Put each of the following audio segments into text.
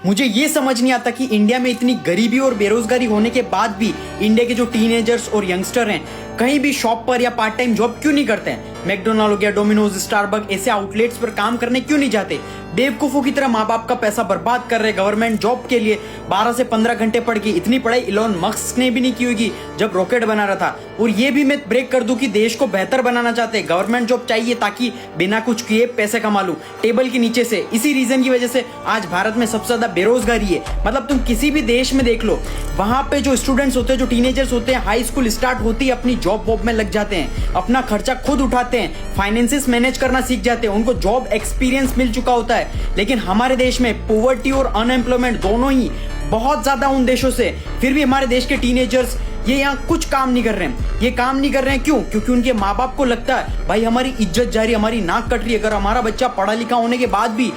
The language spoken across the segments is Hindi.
मुझे ये समझ नहीं आता कि इंडिया में इतनी गरीबी और बेरोजगारी होने के बाद भी इंडिया के जो टीनेजर्स और यंगस्टर हैं कहीं भी शॉप पर या पार्ट टाइम जॉब क्यों नहीं करते हैं। मैकडोनाल्ड हो गया, डोमिनोज, स्टारबक ऐसे आउटलेट्स पर काम करने क्यों नहीं जाते। बेवकूफों की तरह माँ बाप का पैसा बर्बाद कर रहे गवर्नमेंट जॉब के लिए। 12 से 15 घंटे पढ़ के इतनी पढ़ाई इलॉन मस्क ने भी नहीं की होगी जब रॉकेट बना रहा था। और ये भी मैं ब्रेक कर दूं कि देश को बेहतर बनाना चाहते हैं, गवर्नमेंट जॉब चाहिए ताकि बिना कुछ किए पैसे कमा लूं टेबल के नीचे से। इसी रीजन की वजह से आज भारत में सबसे ज्यादा बेरोजगारी है। मतलब तुम किसी भी देश में देख लो, वहां पे जो स्टूडेंट्स होते हैं, जो टीनेजर्स होते हैं, हाई स्कूल स्टार्ट होती है अपनी जॉब वॉब में लग जाते हैं, अपना खर्चा खुद उठाते हैं, फाइनेंसेस मैनेज करना सीख जाते हैं, उनको जॉब एक्सपीरियंस मिल चुका होता है। लेकिन हमारे देश में पॉवर्टी और अनएम्प्लॉयमेंट दोनों ही बहुत ज्यादा उन देशों से, फिर भी हमारे देश के टीनेजर्स ये यहाँ कुछ काम नहीं कर रहे हैं। ये काम नहीं कर रहे हैं क्यों? क्योंकि उनके माँ बाप को लगता है भाई हमारी इज्जत जा रही है, हमारी नाक कट रही है। अगर हमारा बच्चा पढ़ा लिखा होने के बाद भी,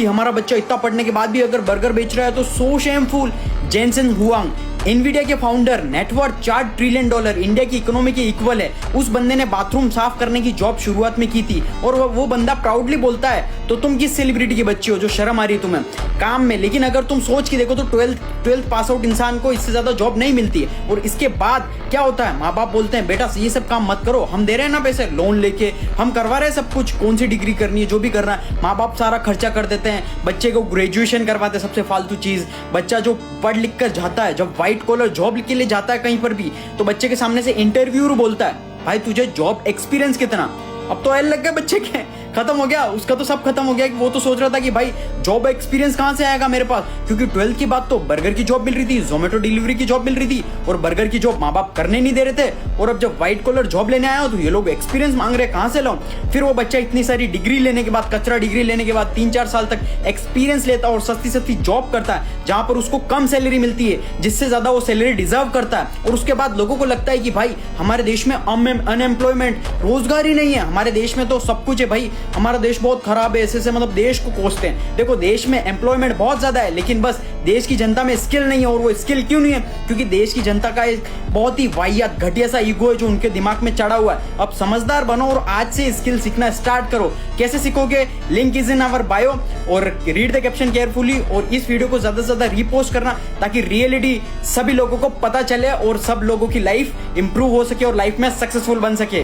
हमारा बच्चा इतना पढ़ने के बाद भी अगर बर्गर बेच रहा है तो सो शेमफुल। जेनसेन हुआंग, एनवीडिया के फाउंडर, नेटवर्थ $4 ट्रिलियन, इंडिया की इकोनॉमी के इक्वल है। उस बंदे ने बाथरूम साफ करने की जॉब शुरुआत में की थी और वो बंदा प्राउडली बोलता है तो तुम किस सेलिब्रिटी की बच्ची हो जो शर्म आ रही है तुम्हें काम में। लेकिन अगर तुम सोच के देखो तो 12th पास आउट इंसान को इससे ज्यादा जॉब नहीं मिलती है। और इसके बाद क्या होता है, माँ बाप बोलते हैं बेटा ये सब काम मत करो, हम दे रहे हैं ना पैसे, लोन लेके हम करवा रहे हैं सब कुछ, कौन सी डिग्री करनी है जो भी करना है माँ बाप सारा खर्चा कर देते हैं। बच्चे को ग्रेजुएशन करवाते हैं, सबसे फालतू चीज। बच्चा जो पढ़ लिख कर जाता है, जब व्हाइट कॉलर जॉब के लिए जाता है कहीं पर भी, तो बच्चे के सामने से इंटरव्यूअर बोलता है भाई तुझे जॉब एक्सपीरियंस कितना। अब तो एल लग गया बच्चे के, खत्म हो गया उसका, तो सब खत्म हो गया। कि वो तो सोच रहा था कि भाई जॉब एक्सपीरियंस कहां से आएगा मेरे पास, क्योंकि 12th की बात तो बर्गर की जॉब मिल रही थी, जोमेटो डिलीवरी की जॉब मिल रही थी और बर्गर की जॉब माँ बाप करने नहीं दे रहे थे। और अब जब व्हाइट कॉलर जॉब लेने आया तो ये लोग एक्सपीरियंस मांग रहे, कहां से लाऊं। फिर वो बच्चा इतनी सारी डिग्री लेने के बाद, कचरा डिग्री लेने के बाद 3-4 साल तक एक्सपीरियंस लेता है और सस्ती सस्ती जॉब करता है जहां पर उसको कम सैलरी मिलती है, जिससे ज्यादा वो सैलरी डिजर्व करता है। और उसके बाद लोगों को लगता है कि भाई हमारे देश में अनएम्प्लॉयमेंट, रोजगार ही नहीं है, हमारे देश में तो सब कुछ है भाई, हमारा देश बहुत खराब है, ऐसे मतलब देश को कोसते हैं। देखो देश में एम्प्लॉयमेंट बहुत ज्यादा है लेकिन बस देश की जनता में स्किल नहीं है। और वो स्किल क्यों नहीं है? क्योंकि देश की जनता का एक बहुत ही वाहियात घटिया सा ईगो है जो उनके दिमाग में चढ़ा हुआ है। अब समझदार बनो और आज से स्किल सीखना स्टार्ट करो। कैसे सीखोगे? Link is in our bio और रीड द कैप्शन केयरफुली और इस वीडियो को ज्यादा से ज्यादा रीपोस्ट करना ताकि रियलिटी सभी लोगों को पता चले और सब लोगों की लाइफ इंप्रूव हो सके और लाइफ में सक्सेसफुल बन सके।